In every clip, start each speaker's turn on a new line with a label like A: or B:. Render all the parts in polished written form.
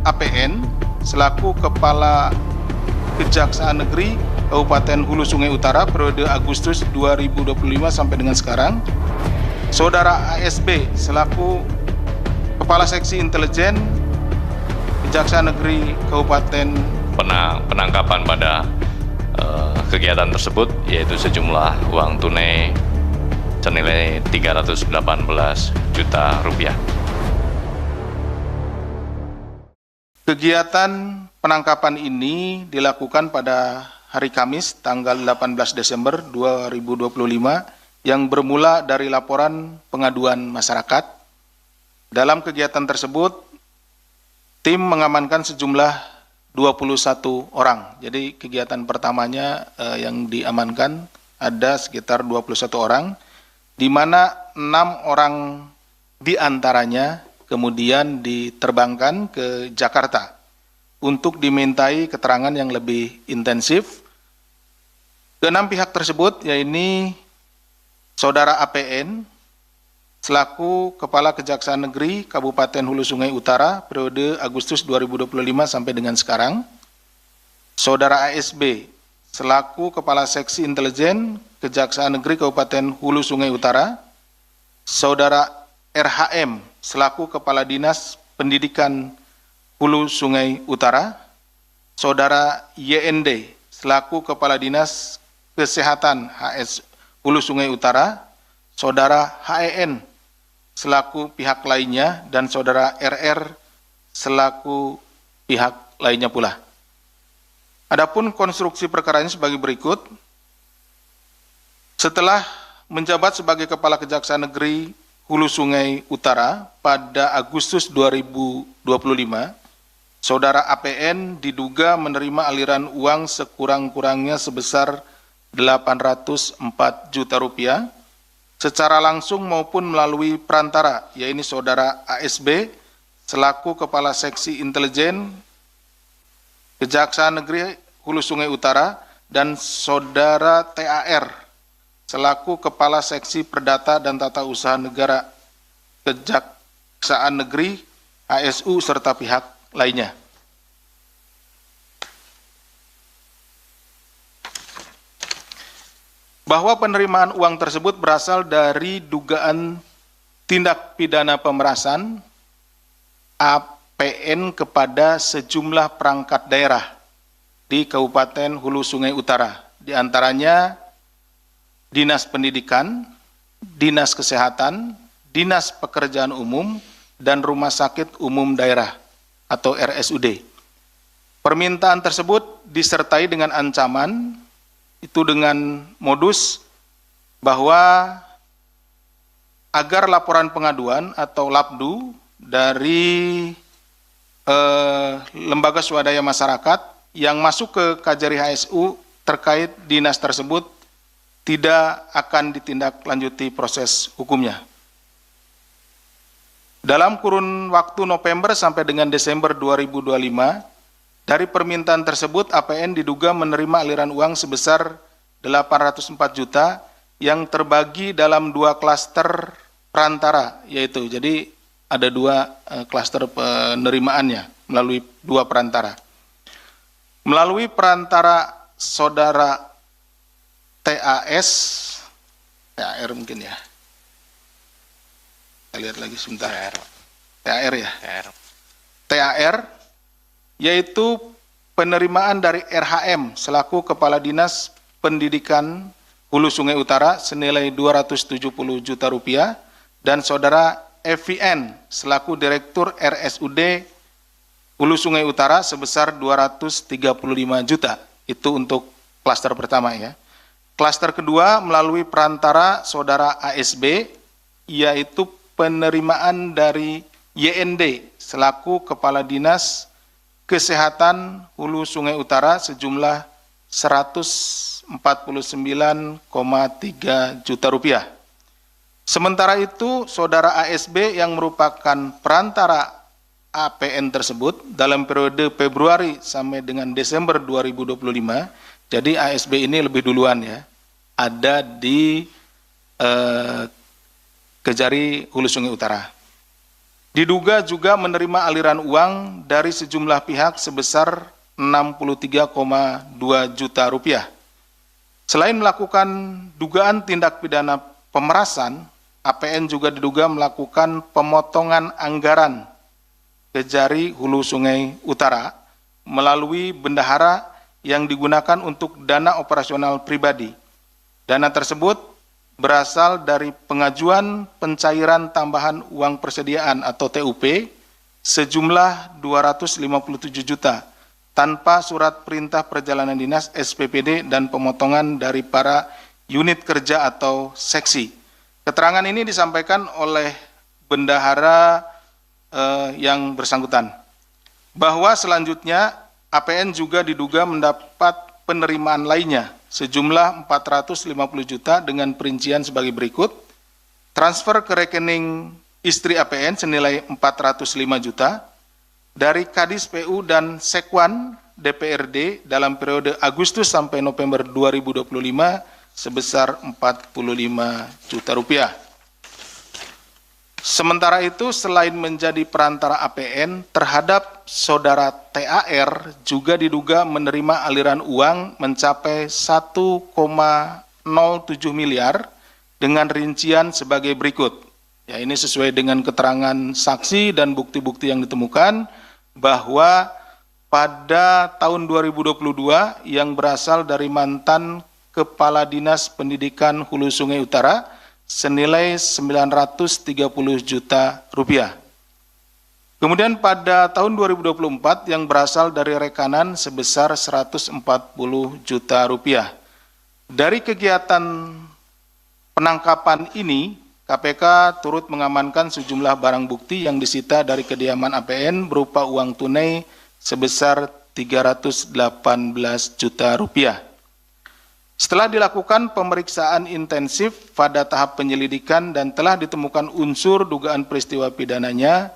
A: APN selaku Kepala Kejaksaan Negeri Kabupaten Hulu Sungai Utara periode Agustus 2025 sampai dengan sekarang. Saudara ASB selaku Kepala Seksi Intelijen Kejaksaan Negeri Kabupaten.
B: Penangkapan pada kegiatan tersebut yaitu sejumlah uang tunai senilai 318 juta rupiah.
A: Kegiatan penangkapan ini dilakukan pada hari Kamis tanggal 18 Desember 2025 yang bermula dari laporan pengaduan masyarakat. Dalam kegiatan tersebut, tim mengamankan sejumlah 21 orang. Jadi kegiatan pertamanya yang diamankan ada sekitar 21 orang, di mana 6 orang diantaranya kemudian diterbangkan ke Jakarta untuk dimintai keterangan yang lebih intensif. Keenam pihak tersebut yaitu Saudara APN selaku Kepala Kejaksaan Negeri Kabupaten Hulu Sungai Utara periode Agustus 2025 sampai dengan sekarang, Saudara ASB selaku Kepala Seksi Intelijen Kejaksaan Negeri Kabupaten Hulu Sungai Utara, Saudara RHM selaku Kepala Dinas Pendidikan Hulu Sungai Utara, Saudara YND selaku Kepala Dinas Kesehatan HS Hulu Sungai Utara, Saudara HEN selaku pihak lainnya, dan Saudara RR selaku pihak lainnya pula. Adapun konstruksi perkara ini sebagai berikut. Setelah menjabat sebagai Kepala Kejaksaan Negeri Hulu Sungai Utara pada Agustus 2025, Saudara APN diduga menerima aliran uang sekurang-kurangnya sebesar 804 juta rupiah secara langsung maupun melalui perantara, yaitu Saudara ASB selaku Kepala Seksi Intelijen Kejaksaan Negeri Hulu Sungai Utara, dan Saudara TAR selaku Kepala Seksi Perdata dan Tata Usaha Negara Kejaksaan Negeri HSU serta pihak lainnya. Bahwa penerimaan uang tersebut berasal dari dugaan tindak pidana pemerasan APN kepada sejumlah perangkat daerah di Kabupaten Hulu Sungai Utara, di antaranya Dinas Pendidikan, Dinas Kesehatan, Dinas Pekerjaan Umum, dan Rumah Sakit Umum Daerah atau RSUD. Permintaan tersebut disertai dengan ancaman, itu dengan modus bahwa agar laporan pengaduan atau LAPDU dari lembaga swadaya masyarakat yang masuk ke Kajari HSU terkait dinas tersebut tidak akan ditindaklanjuti proses hukumnya. Dalam kurun waktu November sampai dengan Desember 2025, dari permintaan tersebut, APN diduga menerima aliran uang sebesar 804 juta yang terbagi dalam 2 klaster perantara, yaitu jadi ada 2 klaster penerimaannya melalui 2 perantara. Melalui perantara Saudara TAR mungkin ya. Kita lihat lagi sebentar. TAR ya. TAR yaitu penerimaan dari RHM selaku Kepala Dinas Pendidikan Hulu Sungai Utara senilai 270 juta rupiah, dan Saudara FVN selaku Direktur RSUD Hulu Sungai Utara sebesar 235 juta. Itu untuk klaster pertama ya. Klaster kedua melalui perantara Saudara ASB, yaitu penerimaan dari YND selaku Kepala Dinas Kesehatan Hulu Sungai Utara sejumlah 149,3 juta rupiah. Sementara itu, Saudara ASB yang merupakan perantara APN tersebut dalam periode Februari sampai dengan Desember 2025, jadi ASB ini lebih duluan ya, ada di Kejari Hulu Sungai Utara. Diduga juga menerima aliran uang dari sejumlah pihak sebesar 63,2 juta rupiah. Selain melakukan dugaan tindak pidana pemerasan, APN juga diduga melakukan pemotongan anggaran Kejari Hulu Sungai Utara melalui bendahara yang digunakan untuk dana operasional pribadi. Dana tersebut berasal dari pengajuan pencairan tambahan uang persediaan atau TUP sejumlah 257 juta tanpa surat perintah perjalanan dinas SPPD dan pemotongan dari para unit kerja atau seksi. Keterangan ini disampaikan oleh bendahara yang bersangkutan. Bahwa selanjutnya APN juga diduga mendapat penerimaan lainnya sejumlah 450 juta dengan perincian sebagai berikut. Transfer ke rekening istri APN senilai 405 juta, dari Kadis PU dan Sekwan DPRD dalam periode Agustus sampai November 2025 sebesar 45 juta rupiah. Sementara itu, selain menjadi perantara APN terhadap saudara TAR juga diduga menerima aliran uang mencapai 1,07 miliar dengan rincian sebagai berikut. Ya, ini sesuai dengan keterangan saksi dan bukti-bukti yang ditemukan bahwa pada tahun 2022 yang berasal dari mantan Kepala Dinas Pendidikan Hulu Sungai Utara senilai 930 juta rupiah. Kemudian pada tahun 2024 yang berasal dari rekanan sebesar 140 juta rupiah. Dari kegiatan penangkapan ini, KPK turut mengamankan sejumlah barang bukti yang disita dari kediaman APN berupa uang tunai sebesar 318 juta rupiah. Setelah dilakukan pemeriksaan intensif pada tahap penyelidikan dan telah ditemukan unsur dugaan peristiwa pidananya,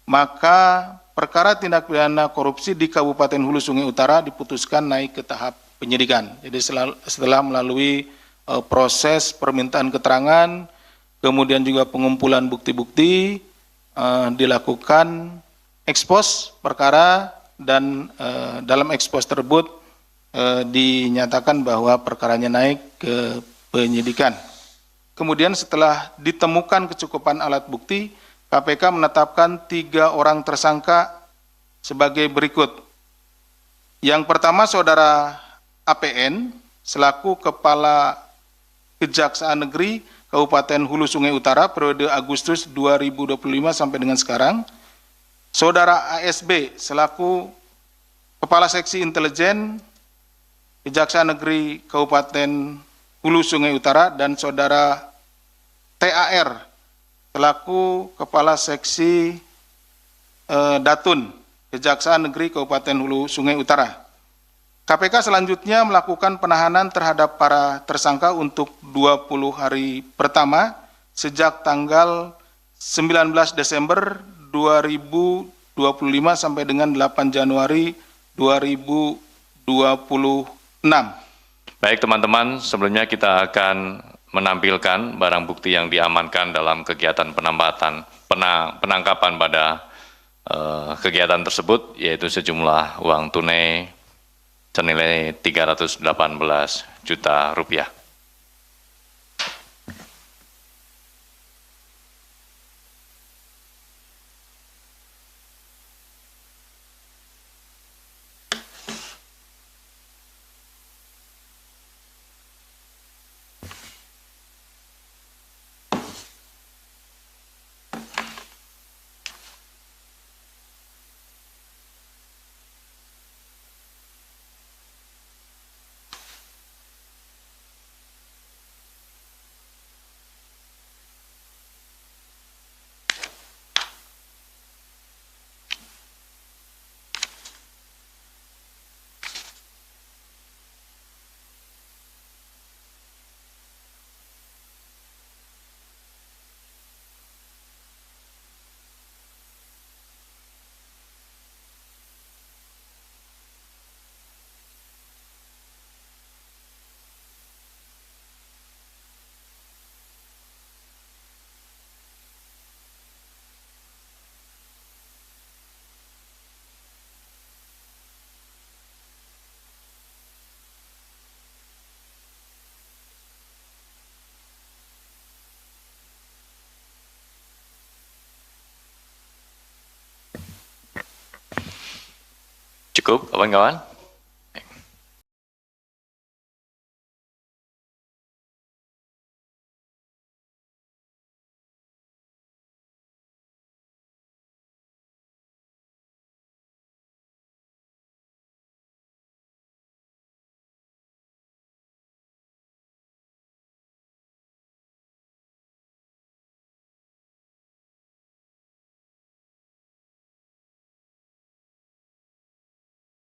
A: maka perkara tindak pidana korupsi di Kabupaten Hulu Sungai Utara diputuskan naik ke tahap penyidikan. Jadi setelah melalui proses permintaan keterangan, kemudian juga pengumpulan bukti-bukti, dilakukan ekspos perkara dan dalam ekspos tersebut dinyatakan bahwa perkaranya naik ke penyidikan. Kemudian setelah ditemukan kecukupan alat bukti, KPK menetapkan 3 orang tersangka sebagai berikut. Yang pertama, saudara APN selaku Kepala Kejaksaan Negeri Kabupaten Hulu Sungai Utara periode Agustus 2025 sampai dengan sekarang. Saudara ASB selaku Kepala Seksi Intelijen Kejaksaan Negeri Kabupaten Hulu Sungai Utara dan saudara TAR selaku Kepala Seksi Datun Kejaksaan Negeri Kabupaten Hulu Sungai Utara. KPK selanjutnya melakukan penahanan terhadap para tersangka untuk 20 hari pertama sejak tanggal 19 Desember 2025 sampai dengan 8 Januari 2026.
B: Baik teman-teman, sebelumnya kita akan menampilkan barang bukti yang diamankan dalam kegiatan penangkapan pada kegiatan tersebut, yaitu sejumlah uang tunai senilai 318 juta rupiah. Cukup, kawan-kawan?